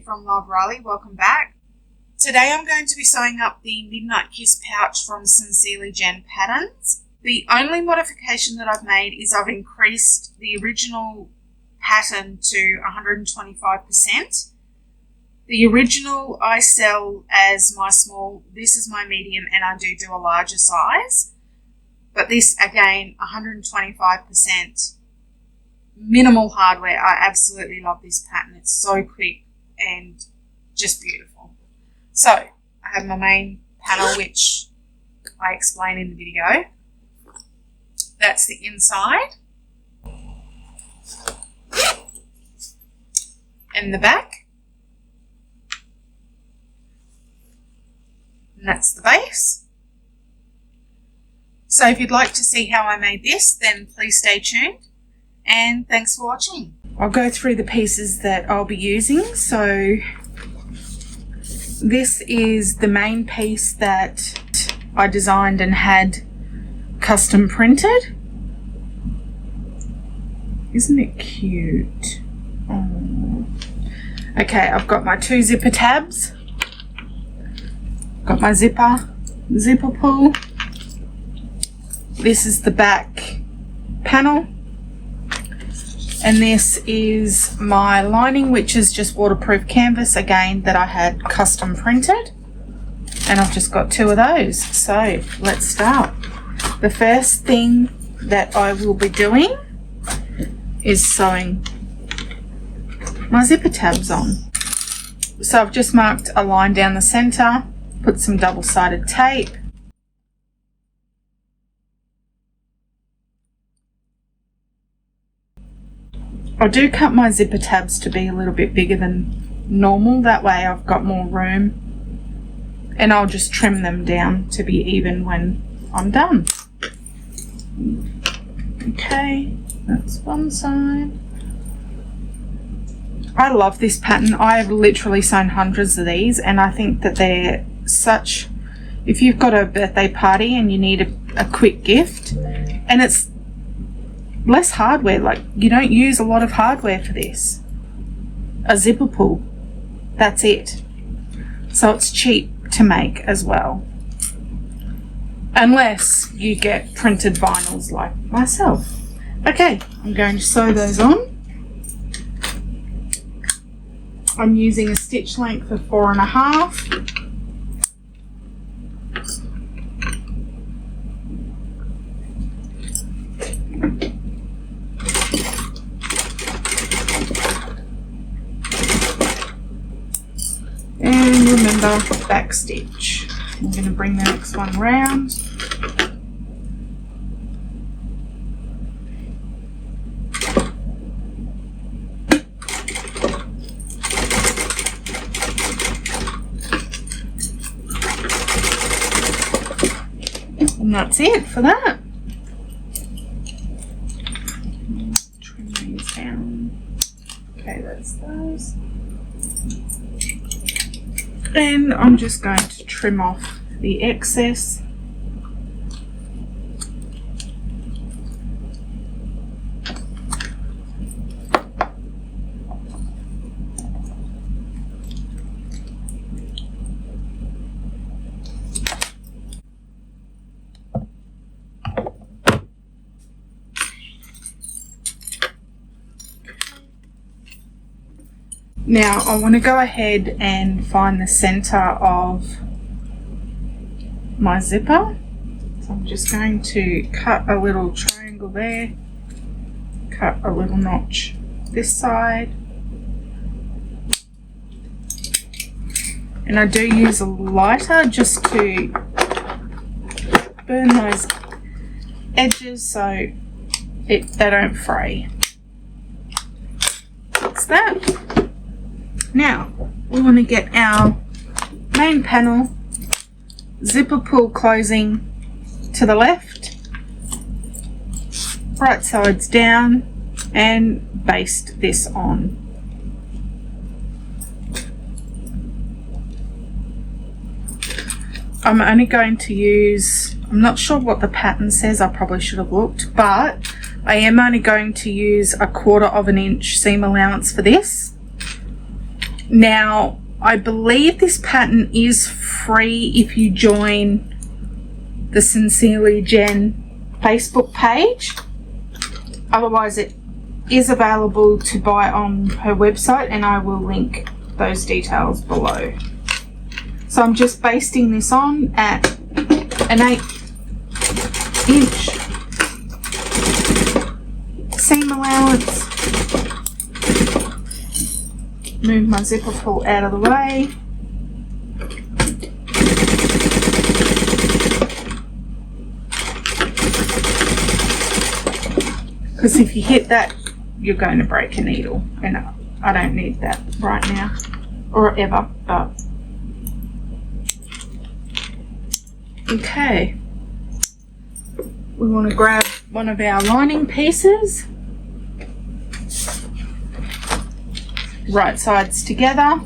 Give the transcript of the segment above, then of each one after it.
from Love Riley. Welcome back. Today I'm going to be sewing up the Midnight Kiss pouch from Sincerely Jen Patterns. The only modification that I've made is I've increased the original pattern to 125%. The original I sell as my small, this is my medium, and I do a larger size. But this, again, 125%. Minimal hardware. I absolutely love this pattern. It's so quick and just beautiful. So I have my main panel, which I explain in the video. That's the inside and the back, and that's the base. So if you'd like to see how I made this, then please stay tuned. And thanks for watching. I'll go through the pieces that I'll be using. So this is the main piece that I designed and had custom printed. Isn't it cute? Oh. Okay, I've got my 2 zipper tabs. Got my zipper pull. This is the back panel. And this is my lining, which is just waterproof canvas, again, that I had custom printed. And I've just got 2 of those. So let's start. The first thing that I will be doing is sewing my zipper tabs on. So I've just marked a line down the center, put some double-sided tape. I do cut my zipper tabs to be a little bit bigger than normal, that way I've got more room, and I'll just trim them down to be even when I'm done. Okay, that's one side. I love this pattern. I have literally sewn hundreds of these, and I think that they're such, if you've got a birthday party and you need a quick gift, and it's less hardware, like you don't use a lot of hardware for this. A zipper pull, that's it. So it's cheap to make as well, unless you get printed vinyls like myself. Okay, I'm going to sew those on. I'm using a stitch length of 4.5. And remember, back stitch. I'm going to bring the next one round. And that's it for that. Trim these down. Okay, that's those. And I'm just going to trim off the excess. Now I want to go ahead and find the center of my zipper. So I'm just going to cut a little triangle there, cut a little notch this side, and I do use a lighter just to burn those edges so they don't fray. That's that. Now, we want to get our main panel, zipper pull closing to the left, right sides down, and baste this on. I'm only going to use, I'm not sure what the pattern says, I probably should have looked, but I am only going to use 1/4 of an inch seam allowance for this. Now, I believe this pattern is free if you join the Sincerely Jen Facebook page. Otherwise, it is available to buy on her website, and I will link those details below. So I'm just basting this on at an 1/8 inch seam allowance. Move my zipper pull out of the way. Because if you hit that, you're going to break a needle, and I don't need that right now or ever. But okay, we want to grab one of our lining pieces, right sides together.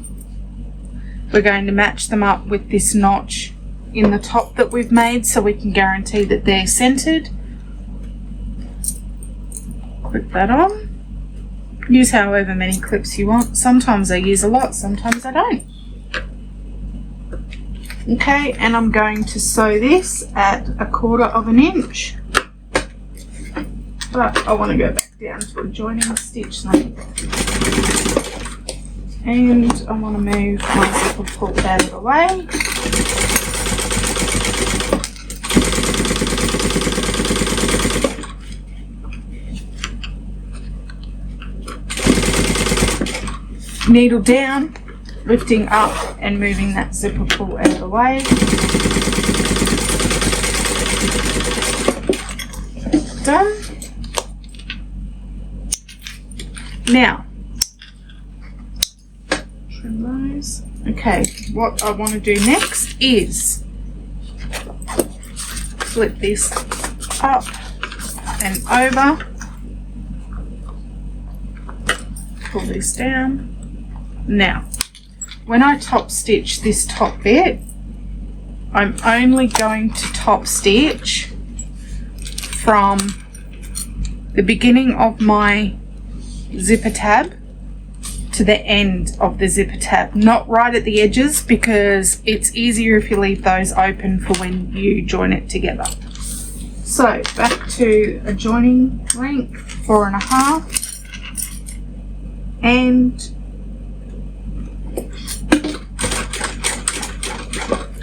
We're going to match them up with this notch in the top that we've made so we can guarantee that they're centered. Clip that on. Use however many clips you want. Sometimes I use a lot, sometimes I don't. Okay, and I'm going to sew this at 1/4 inch. But I want to go back down to a joining stitch length. And I want to move my zipper pull out of the way. Needle down, lifting up and moving that zipper pull out of the way. Done. Now, trim those. Okay, what I want to do next is flip this up and over, pull this down. Now, when I top stitch this top bit, I'm only going to top stitch from the beginning of my zipper tab to the end of the zipper tab, not right at the edges, because it's easier if you leave those open for when you join it together. So back to a joining length, 4.5, and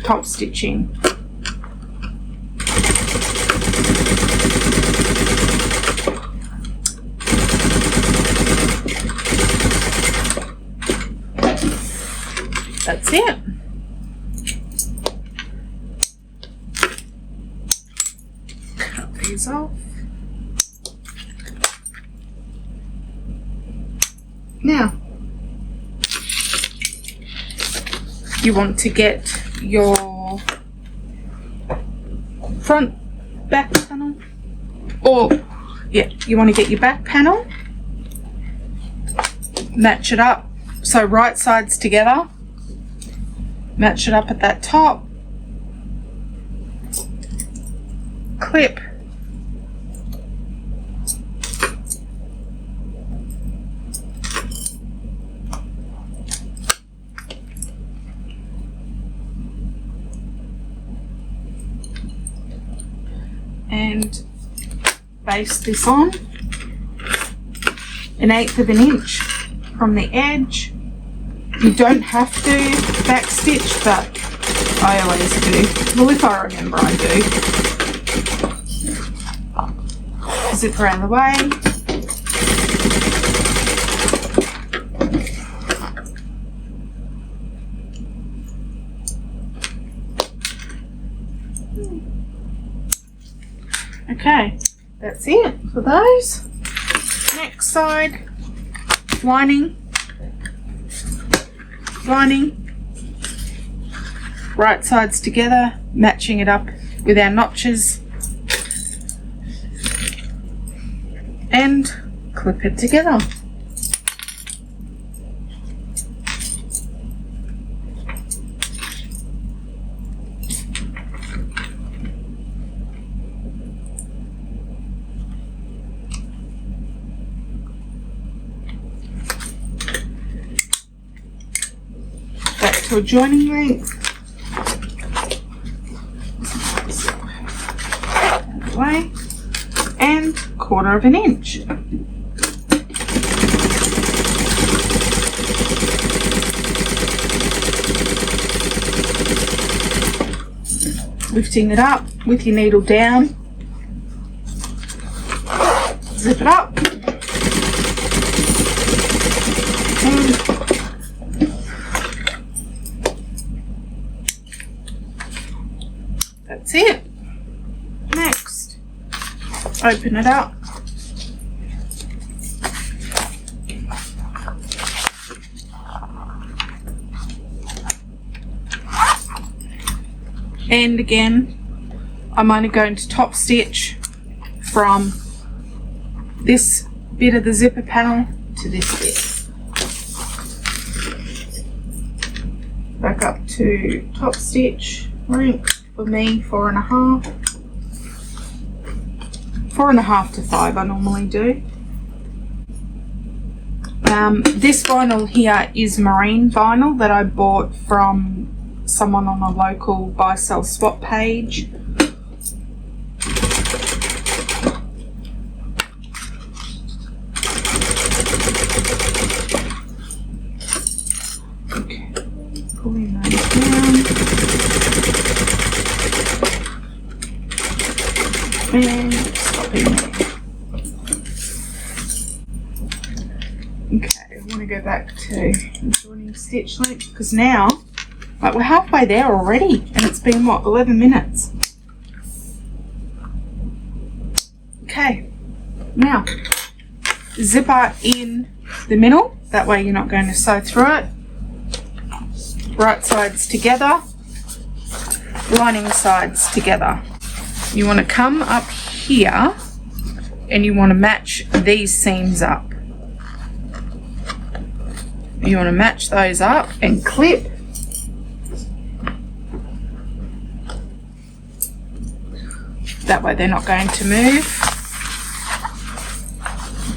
top stitching. That's it. Cut these off. Now, you want to get your front back panel, or you want to get your back panel, match it up, so right sides together, match it up at that top, clip, and baste this on 1/8 inch from the edge. You don't have to back stitch, but I always do. Well, if I remember, I do. Zip around the way. Okay, that's it for those. Next side, lining, right sides together, matching it up with our notches, and clip it together. to a joining length. That way. And 1/4 inch. Lifting it up with your needle down. Zip it up. And that's it. Next, open it up. And again, I'm only going to top stitch from this bit of the zipper panel to this bit. Back up to top stitch length for me, 4.5. 4.5 to 5 I normally do. This vinyl here is marine vinyl that I bought from someone on a local buy sell swap page. Okay, pulling those down and stopping there. Okay, I want to go back to joining stitch length because now we're halfway there already, and it's been, what, 11 minutes? Okay, now, zipper in the middle, that way you're not going to sew through it. Right sides together, lining sides together. You want to come up here, and you want to match these seams up. You want to match those up and clip. That way they're not going to move.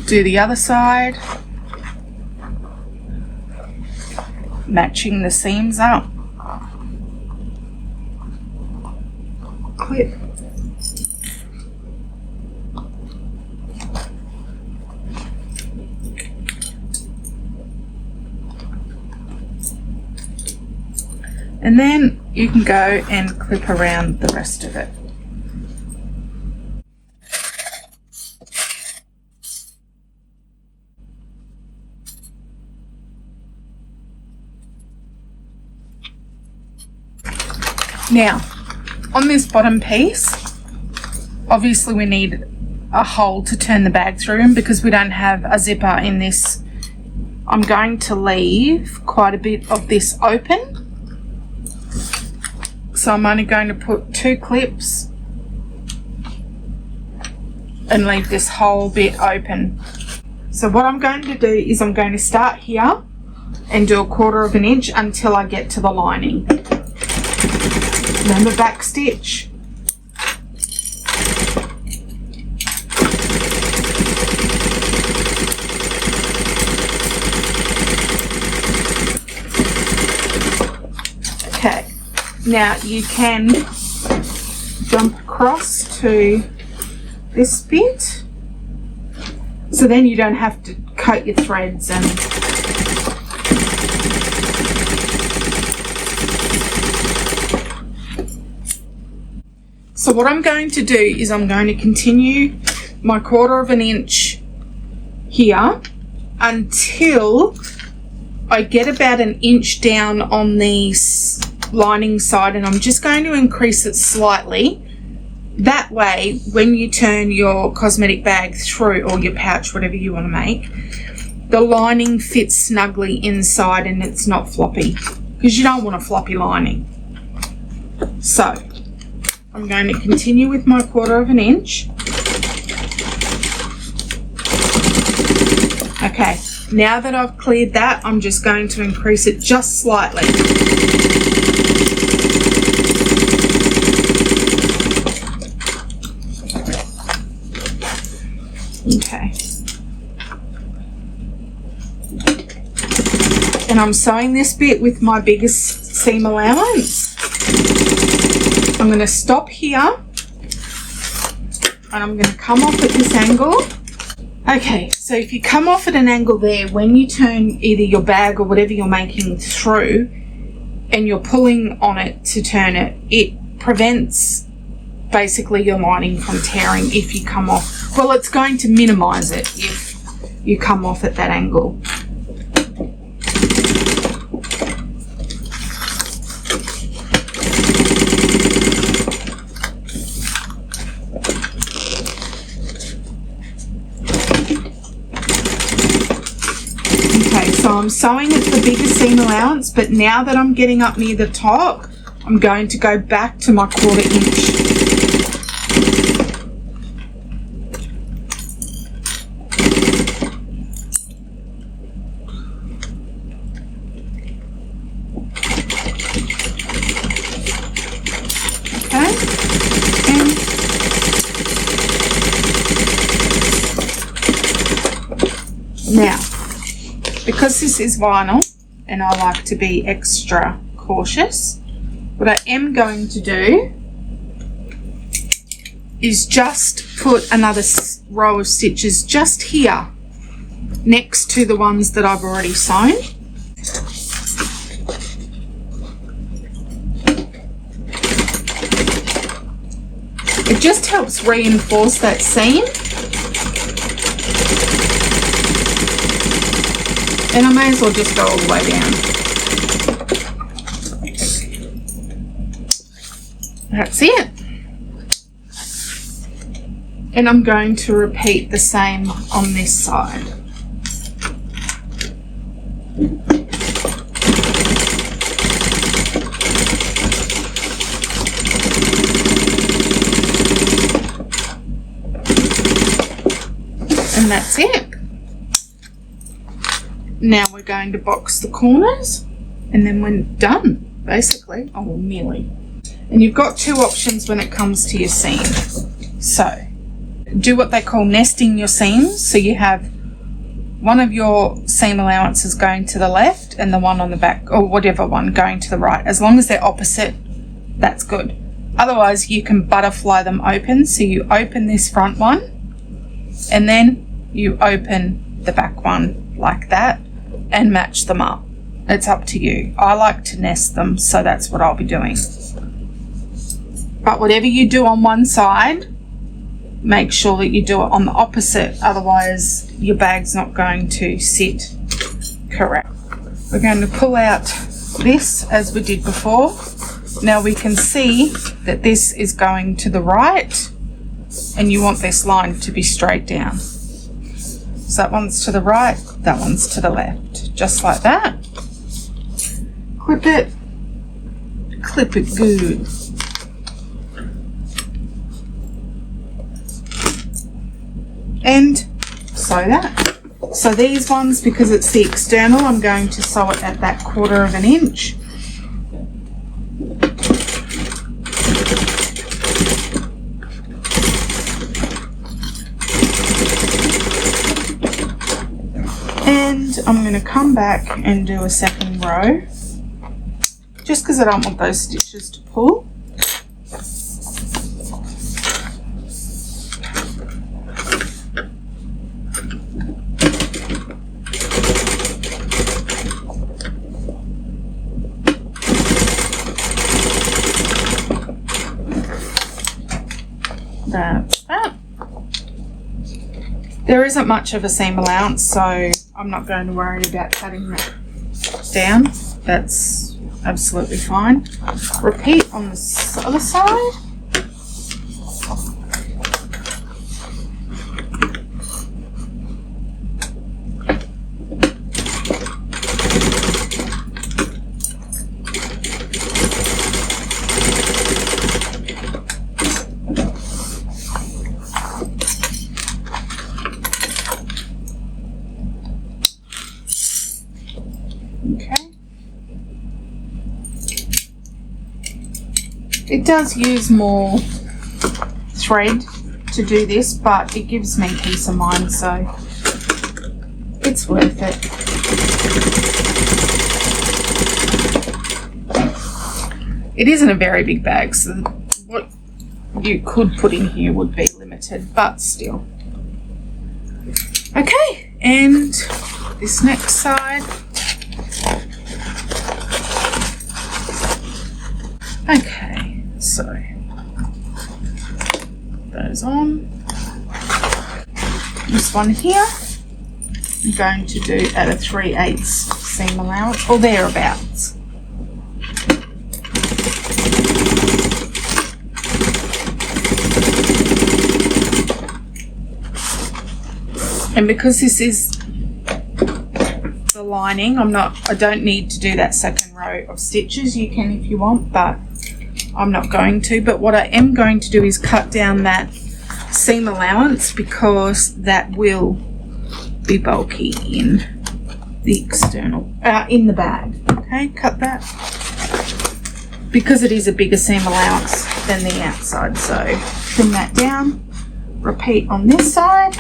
Do the other side. Matching the seams up. Clip. And then you can go and clip around the rest of it. Now, on this bottom piece, obviously we need a hole to turn the bag through, and because we don't have a zipper in this, I'm going to leave quite a bit of this open. So I'm only going to put 2 clips and leave this whole bit open. So what I'm going to do is I'm going to start here and do 1/4 inch until I get to the lining. Remember, back stitch. Okay, now you can jump across to this bit, so then you don't have to coat your threads and so what I'm going to do is I'm going to continue my 1/4 inch here until I get about 1 inch down on the lining side, and I'm just going to increase it slightly. That way, when you turn your cosmetic bag through, or your pouch, whatever you want to make, the lining fits snugly inside and it's not floppy, because you don't want a floppy lining. So I'm going to continue with my 1/4 inch. Okay, now that I've cleared that, I'm just going to increase it just slightly. Okay. And I'm sewing this bit with my biggest seam allowance. I'm going to stop here and I'm going to come off at this angle. Okay, so if you come off at an angle there, when you turn either your bag or whatever you're making through and you're pulling on it to turn it, it prevents basically your lining from tearing if you come off. Well, it's going to minimize it if you come off at that angle. Okay, so I'm sewing at the bigger seam allowance, but now that I'm getting up near the top, I'm going to go back to my 1/4 inch. Now, because this is vinyl and I like to be extra cautious, what I am going to do is just put another row of stitches just here next to the ones that I've already sewn. It just helps reinforce that seam. And I may as well just go all the way down. That's it. And I'm going to repeat the same on this side. And that's it. Now we're going to box the corners and then we're done, basically. Oh, well, nearly. And you've got two options when it comes to your seam. So, do what they call nesting your seams. So you have one of your seam allowances going to the left and the one on the back, or whatever one, going to the right. As long as they're opposite, that's good. Otherwise, you can butterfly them open. So you open this front one and then you open the back one like that and match them up. It's up to you. I like to nest them, so that's what I'll be doing. But whatever you do on one side, make sure that you do it on the opposite, otherwise your bag's not going to sit correct. We're going to pull out this as we did before. Now we can see that this is going to the right and you want this line to be straight down. So that one's to the right, that one's to the left, just like that. Clip it good. And sew that. So these ones, because it's the external, I'm going to sew it at that 1/4 inch. And I'm going to come back and do a second row, just because I don't want those stitches to pull. That's that. There isn't much of a seam allowance, so I'm not going to worry about cutting that down. That's absolutely fine. Repeat on the other side. It does use more thread to do this, but it gives me peace of mind, so it's worth it. It isn't a very big bag, so what you could put in here would be limited, but still. Okay, and this next side. Okay, so those on. This one here, I'm going to do at a 3/8 seam allowance, or thereabouts. And because this is the lining, I don't need to do that second row of stitches. You can if you want, but I'm not going to. But what I am going to do is cut down that seam allowance, because that will be bulky in the external, in the bag. Okay, cut that, because it is a bigger seam allowance than the outside. So trim that down. Repeat on this side.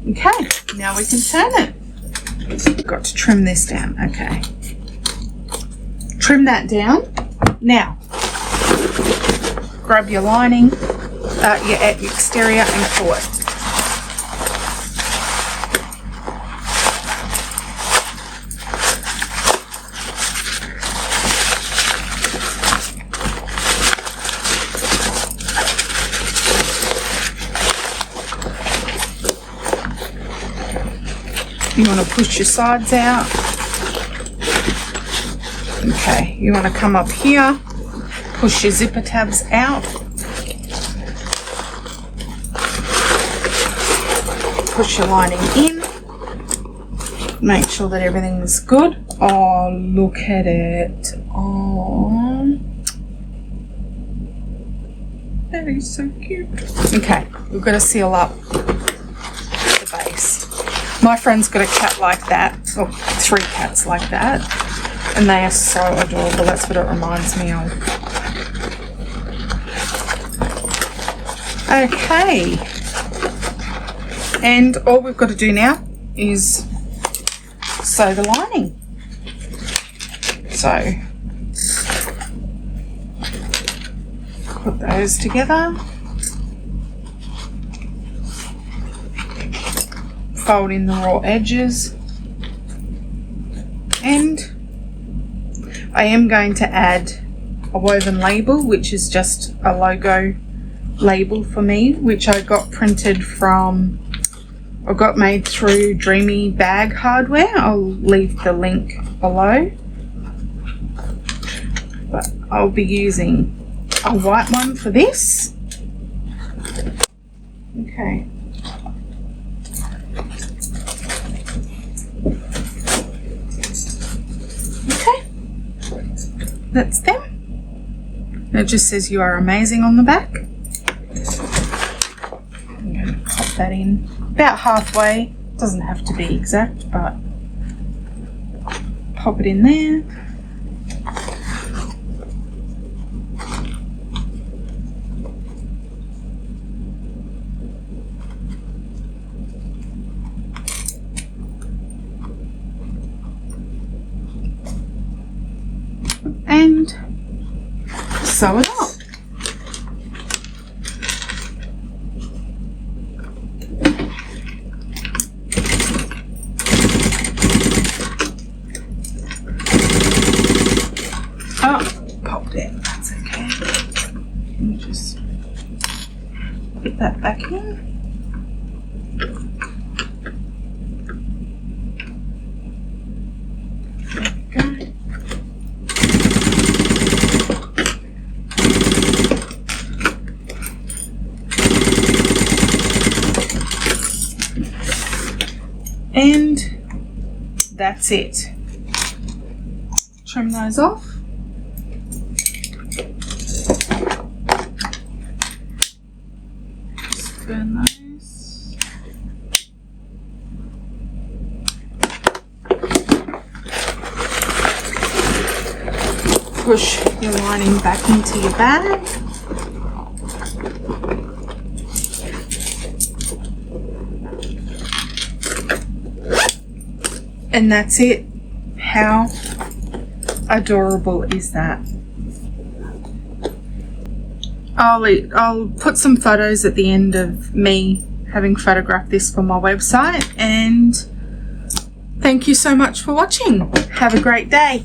Okay, now we can turn it. Got to trim this down. Okay. Trim that down. Now, grab your lining, your exterior, and pull it. You want to push your sides out. Okay, you want to come up here, push your zipper tabs out, push your lining in, make sure that everything's good. Oh, look at it. Oh, that is so cute. Okay, we've got to seal up the base. My friend's got a cat like that, or 3 cats like that, and they are so adorable. That's what it reminds me of. Okay, and all we've got to do now is sew the lining. So put those together. Fold in the raw edges, and I am going to add a woven label, which is just a logo label for me, which I got printed from, I got made through Dreamy Bag Hardware. I'll leave the link below, but I'll be using a white one for this. Okay. That's them. It just says "You are amazing" on the back. I'm going to pop that in about halfway. Doesn't have to be exact, but pop it in there. And sew it up. Oh, popped it. That's okay. Let me just put that back in. And that's it. Trim those off. Just burn those. Push your lining back into your bag. And that's it. How adorable is that? I'll put some photos at the end of me having photographed this for my website, and thank you so much for watching. Have a great day.